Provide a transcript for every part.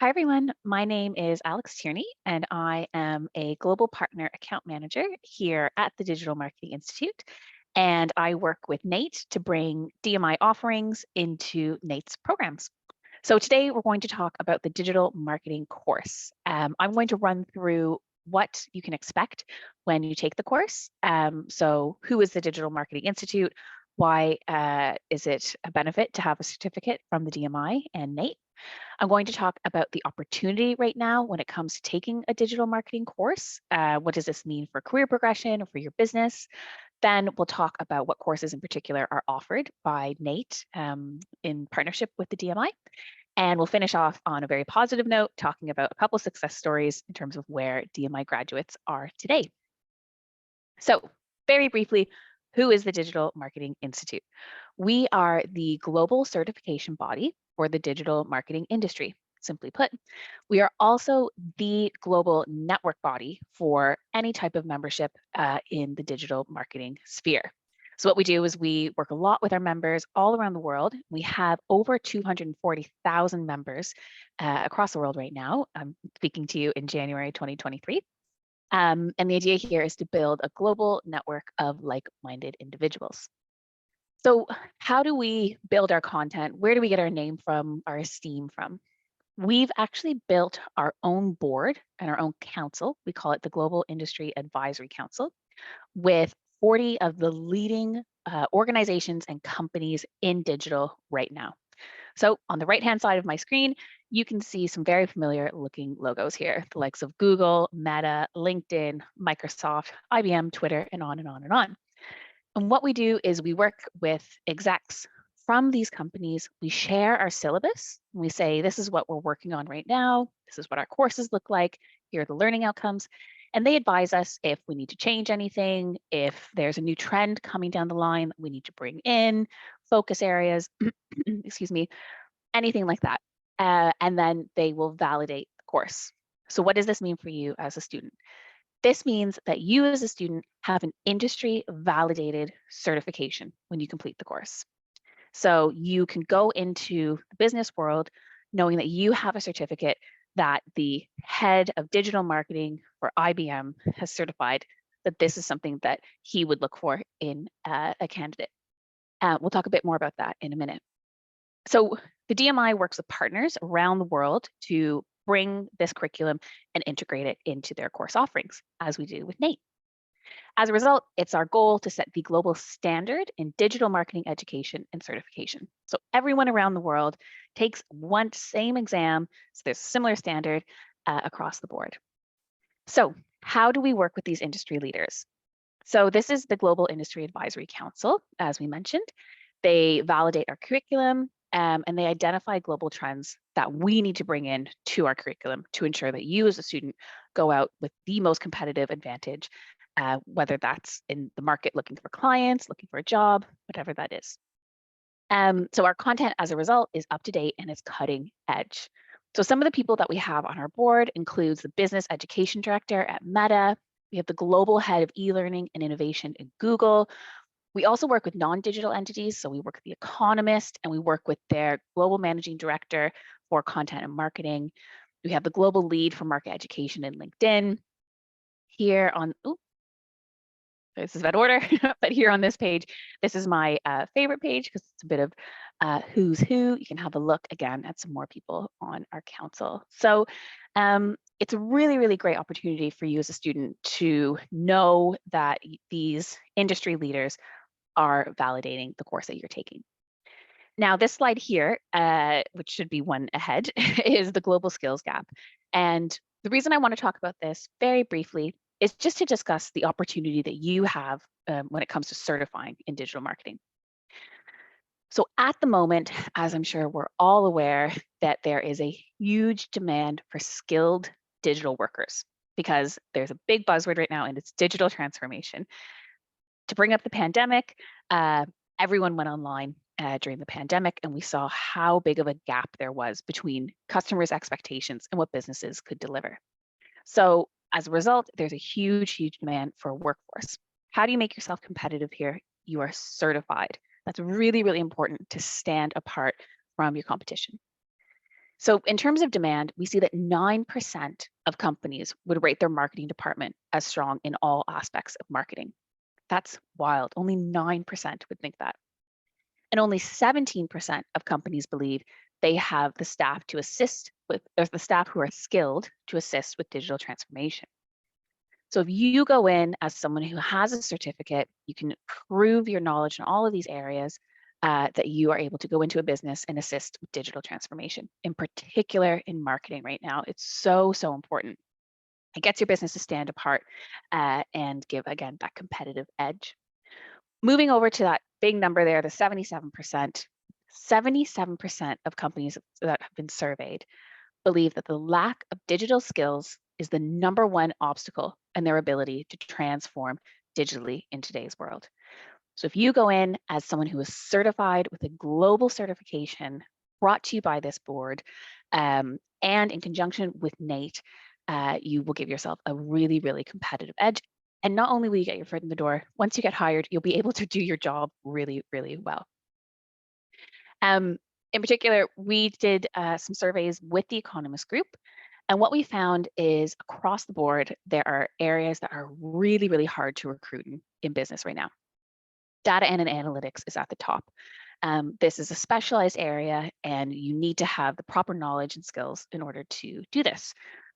Hi, everyone. My name is Alex Tierney, and I am a Global Partner Account Manager here at the Digital Marketing Institute. And I work with NAIT to bring DMI offerings into NAIT's programs. So today we're going to talk about the digital marketing course. I'm going to run through what you can expect when you take the course. So who is the Digital Marketing Institute? Why is it a benefit to have a certificate from the DMI and NAIT? I'm going to talk about the opportunity right now when it comes to taking a digital marketing course. What does this mean for career progression or for your business? Then we'll talk about what courses in particular are offered by NAIT in partnership with the DMI. And we'll finish off on a very positive note, talking about a couple success stories in terms of where DMI graduates are today. So very briefly, who is the Digital Marketing Institute? We are the global certification body for the digital marketing industry. Simply put, we are also the global network body for any type of membership in the digital marketing sphere. So what we do is we work a lot with our members all around the world. We have over 240,000 members across the world right now. I'm speaking to you in January 2023. And the idea here is to build a global network of like-minded individuals. So how do we build our content? Where do we get our name from, our esteem from? We've actually built our own board and our own council. We call it the Global Industry Advisory Council, with 40 of the leading organizations and companies in digital right now. So on the right-hand side of my screen, you can see some very familiar looking logos here, the likes of Google, Meta, LinkedIn, Microsoft, IBM, Twitter, and on and on and on. And what we do is we work with execs from these companies. We share our syllabus. And we say, this is what we're working on right now. This is what our courses look like. Here are the learning outcomes. And they advise us if we need to change anything, if there's a new trend coming down the line that we need to bring in, focus areas, excuse me, anything like that. And then they will validate the course. So what does this mean for you as a student? This means that you as a student have an industry validated certification when you complete the course. So you can go into the business world knowing that you have a certificate that the head of digital marketing for IBM has certified that this is something that he would look for in a candidate. We'll talk a bit more about that in a minute. So the DMI works with partners around the world to bring this curriculum and integrate it into their course offerings, as we do with NAIT. As a result, it's our goal to set the global standard in digital marketing education and certification. So everyone around the world takes one same exam, so there's a similar standard across the board. So how do we work with these industry leaders? So this is the Global Industry Advisory Council, as we mentioned. They validate our curriculum, and they identify global trends that we need to bring in to our curriculum to ensure that you as a student go out with the most competitive advantage, whether that's in the market looking for clients, looking for a job, whatever that is. So our content as a result is up to date and it's cutting edge. So some of the people that we have on our board includes the business education director at Meta. We have the global head of e-learning and innovation at Google. We also work with non-digital entities. So we work with The Economist and we work with their global managing director for content and marketing. We have the global lead for market education in LinkedIn. Here on, this is that order, but here on this page, this is my favorite page because it's a bit of who's who. You can have a look again at some more people on our council. So it's a really, really great opportunity for you as a student to know that these industry leaders are validating the course that you're taking. Now, this slide here, which should be one ahead, is the global skills gap. And the reason I want to talk about this very briefly is just to discuss the opportunity that you have when it comes to certifying in digital marketing. So at the moment, as I'm sure we're all aware, that there is a huge demand for skilled digital workers because there's a big buzzword right now and it's digital transformation. To bring up the pandemic, everyone went online during the pandemic, and we saw how big of a gap there was between customers' expectations and what businesses could deliver. So as a result, there's a huge, huge demand for a workforce. How do you make yourself competitive here? You are certified. That's really, really important to stand apart from your competition. So in terms of demand, we see that 9% of companies would rate their marketing department as strong in all aspects of marketing. That's wild. Only 9% would think that. And only 17% of companies believe they have the staff to assist with, or the staff who are skilled to assist with digital transformation. So if you go in as someone who has a certificate, you can prove your knowledge in all of these areas, that you are able to go into a business and assist with digital transformation, in particular in marketing right now. It's so, so important. It gets your business to stand apart and give, again, that competitive edge. Moving over to that big number there, the 77%, 77% of companies that have been surveyed believe that the lack of digital skills is the number one obstacle in their ability to transform digitally in today's world. So if you go in as someone who is certified with a global certification brought to you by this board, and in conjunction with NAIT, you will give yourself a really, really competitive edge. And not only will you get your foot in the door, once you get hired, you'll be able to do your job really, really well. In particular, we did some surveys with the Economist Group. And what we found is across the board, there are areas that are really, really hard to recruit in business right now. Data and analytics is at the top. This is a specialized area, and you need to have the proper knowledge and skills in order to do this.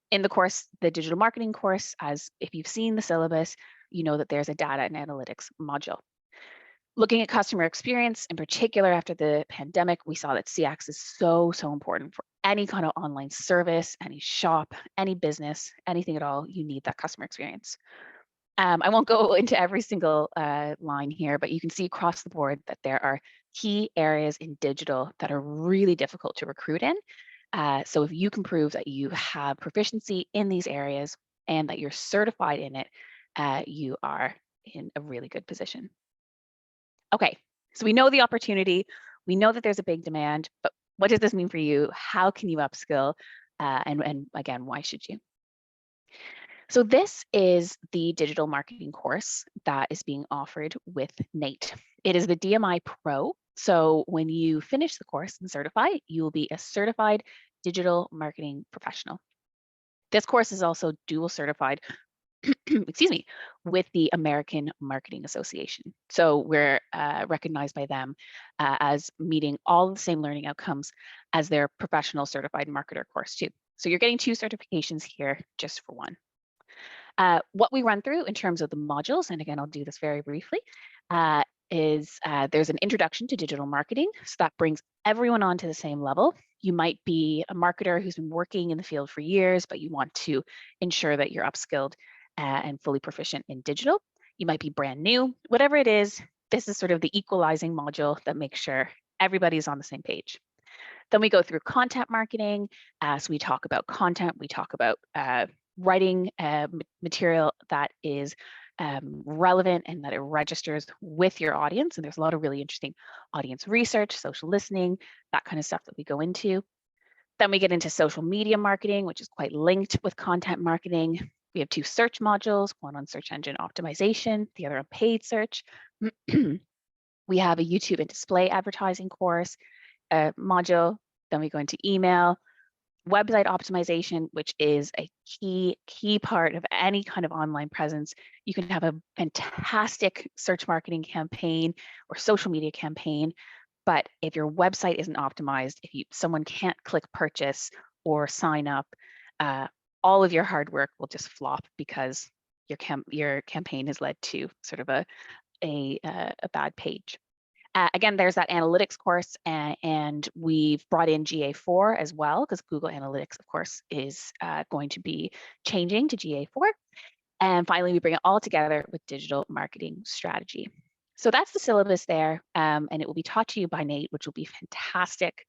In the course, the digital marketing course, as if you've seen the syllabus, you know that there's a data and analytics module. Looking at customer experience, in particular after the pandemic, we saw that CX is so, so important for any kind of online service, any shop, any business, anything at all. You need that customer experience. I won't go into every single line here, but you can see across the board that there are key areas in digital that are really difficult to recruit in. So if you can prove that you have proficiency in these areas and that you're certified in it, you are in a really good position. Okay, so we know the opportunity, we know that there's a big demand, but what does this mean for you? How can you upskill? And again, why should you? So this is the digital marketing course that is being offered with NAIT. It is the DMI Pro. So when you finish the course and certify, you will be a certified digital marketing professional. This course is also dual certified excuse me, with the American Marketing Association. So we're recognized by them as meeting all the same learning outcomes as their professional certified marketer course too. So you're getting 2 certifications here just for one. What we run through in terms of the modules, and again, I'll do this very briefly, is there's an introduction to digital marketing. So that brings everyone onto the same level. You might be a marketer who's been working in the field for years, but you want to ensure that you're upskilled and fully proficient in digital. You might be brand new, whatever it is, this is sort of the equalizing module that makes sure everybody's on the same page. Then we go through content marketing. So we talk about content, we talk about writing material that is relevant and that it registers with your audience. And there's a lot of really interesting audience research, social listening, that kind of stuff that we go into. Then we get into social media marketing, which is quite linked with content marketing. We have 2 search modules, one on search engine optimization, the other on paid search. We have a YouTube and display advertising course module. Then we go into email, website optimization, which is a key part of any kind of online presence. You can have a fantastic search marketing campaign or social media campaign, but if your website isn't optimized, if someone can't click purchase or sign up, all of your hard work will just flop because your campaign has led to sort of a bad page. Again, there's that analytics course, and we've brought in GA4 as well, because Google Analytics, of course, is going to be changing to GA4. And finally, we bring it all together with digital marketing strategy. So that's the syllabus there, and it will be taught to you by NAIT, which will be fantastic.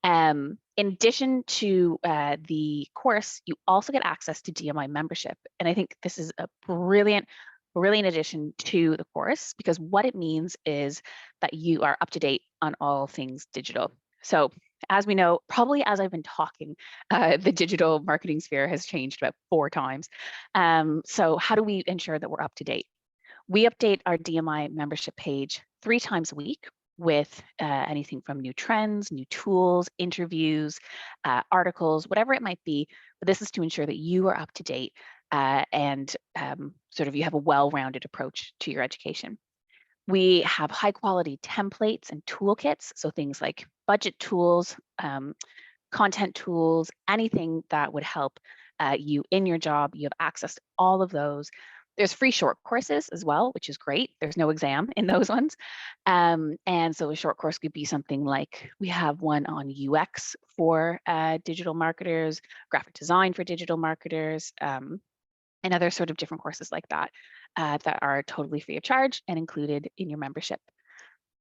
In addition to the course, you also get access to DMI membership. And I think this is a brilliant addition to the course, because what it means is that you are up to date on all things digital. So as we know, probably as I've been talking, the digital marketing sphere has changed about 4 times. So how do we ensure that we're up to date? We update our DMI membership page 3 times a week. with anything from new trends, new tools, interviews, articles, whatever it might be. But this is to ensure that you are up to date and sort of you have a well-rounded approach to your education. We have high quality templates and toolkits, so things like budget tools, content tools, anything that would help you in your job. You have access to all of those. There's free short courses as well, which is great. There's no exam in those ones. And so a short course could be something like, we have one on UX for digital marketers, graphic design for digital marketers, and other sort of different courses like that that are totally free of charge and included in your membership.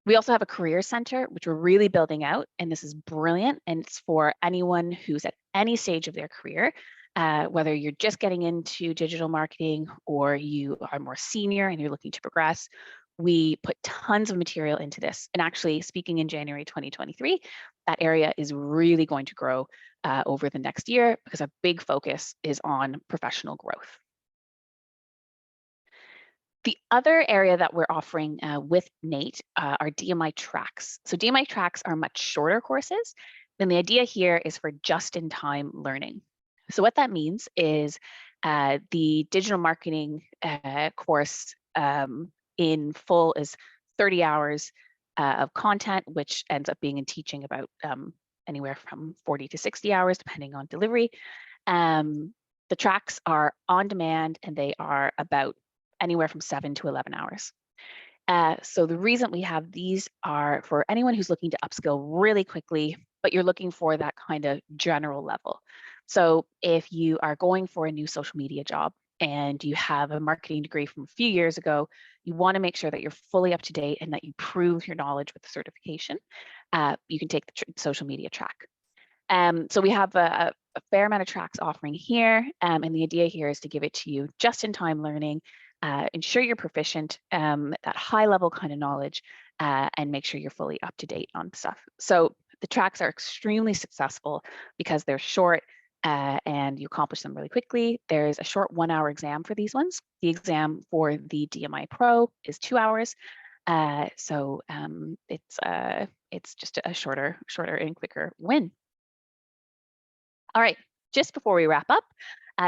We also have a career center, which we're really building out, and this is brilliant. And it's for anyone who's at any stage of their career, whether you're just getting into digital marketing or you are more senior and you're looking to progress. We put tons of material into this. And actually, speaking in January 2023, that area is really going to grow over the next year because a big focus is on professional growth. The other area that we're offering with NAIT are DMI tracks. So DMI tracks are much shorter courses, and the idea here is for just-in-time learning. So what that means is the digital marketing course in full is 30 hours of content, which ends up being in teaching about anywhere from 40 to 60 hours, depending on delivery. The tracks are on demand, and they are about anywhere from 7 to 11 hours. So the reason we have these are for anyone who's looking to upskill really quickly, but you're looking for that kind of general level. So if you are going for a new social media job and you have a marketing degree from a few years ago, you want to make sure that you're fully up to date and that you prove your knowledge with the certification. You can take the social media track. So we have a fair amount of tracks offering here, and the idea here is to give it to you just-in-time learning, ensure you're proficient, that high-level kind of knowledge, and make sure you're fully up to date on stuff. So the tracks are extremely successful because they're short and you accomplish them really quickly. There's a short 1-hour exam for these ones. The exam for the DMI Pro is 2 hours. So it's just a shorter and quicker win. All right, just before we wrap up,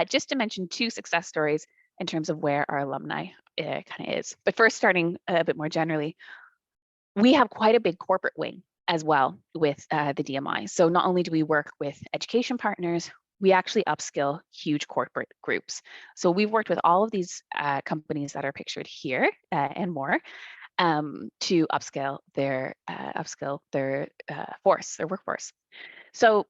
just to mention 2 success stories in terms of where our alumni kind of is. But first, starting a bit more generally, we have quite a big corporate wing as well with the DMI. So not only do we work with education partners, we actually upskill huge corporate groups. So we've worked with all of these companies that are pictured here and more to upskill their workforce. So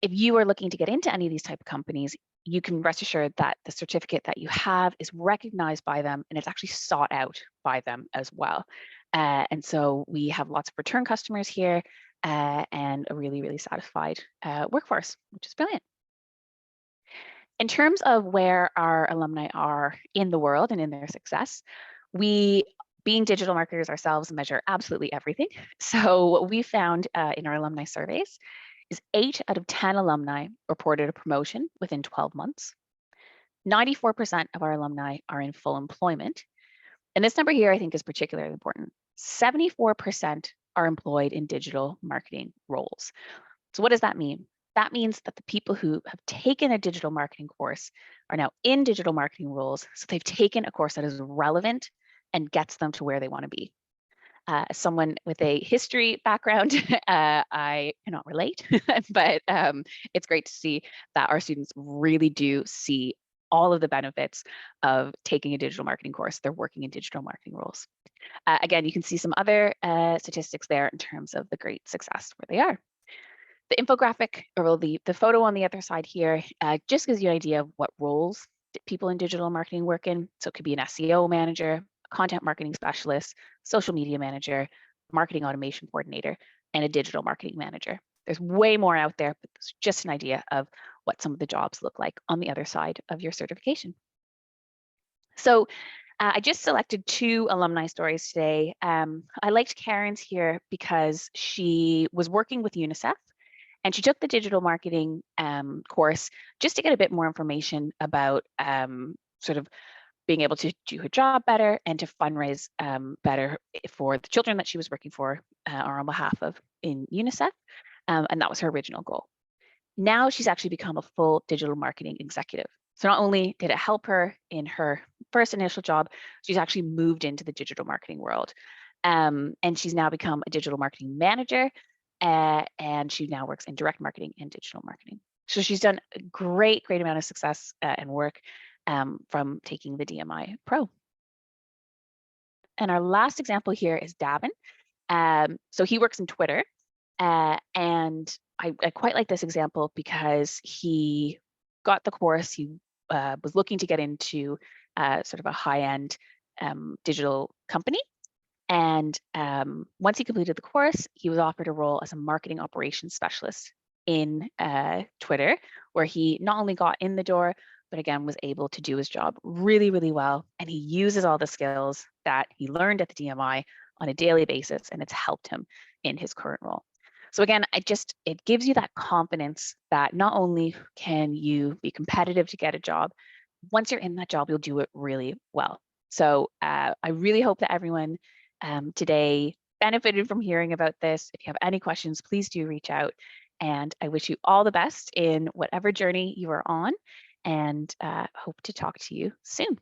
if you are looking to get into any of these type of companies, you can rest assured that the certificate that you have is recognized by them and it's actually sought out by them as well. And so we have lots of return customers here and a really, really satisfied workforce, which is brilliant. In terms of where our alumni are in the world and in their success, we, being digital marketers ourselves, measure absolutely everything. So what we found in our alumni surveys is 8 out of 10 alumni reported a promotion within 12 months. 94% of our alumni are in full employment. And this number here, I think, is particularly important. 74% are employed in digital marketing roles. So what does that mean? That means that the people who have taken a digital marketing course are now in digital marketing roles. So they've taken a course that is relevant and gets them to where they want to be. As someone with a history background, I cannot relate, but it's great to see that our students really do see all of the benefits of taking a digital marketing course. They're working in digital marketing roles. Again, you can see some other statistics there in terms of the great success where they are. The infographic, or the photo on the other side here, just gives you an idea of what roles people in digital marketing work in. So it could be an SEO manager, content marketing specialist, social media manager, marketing automation coordinator, and a digital marketing manager. There's way more out there, but it's just an idea of what some of the jobs look like on the other side of your certification. So I just selected 2 alumni stories today. I liked Karen's here because she was working with UNICEF and she took the digital marketing course just to get a bit more information about sort of being able to do her job better and to fundraise better for the children that she was working for or on behalf of in UNICEF. And that was her original goal. Now she's actually become a full digital marketing executive. So not only did it help her in her first initial job, she's actually moved into the digital marketing world. And she's now become a digital marketing manager, and she now works in direct marketing and digital marketing. So she's done a great amount of success and work from taking the DMI Pro. And our last example here is Davin. So he works in Twitter, and I quite like this example because he got the course. He was looking to get into sort of a high-end digital company. And once he completed the course, he was offered a role as a marketing operations specialist in Twitter, where he not only got in the door, but again, was able to do his job really, really well. And he uses all the skills that he learned at the DMI on a daily basis, and it's helped him in his current role. So again, it gives you that confidence that not only can you be competitive to get a job, once you're in that job, you'll do it really well. So I really hope that everyone today benefited from hearing about this. If you have any questions, please do reach out. And I wish you all the best in whatever journey you are on, and hope to talk to you soon.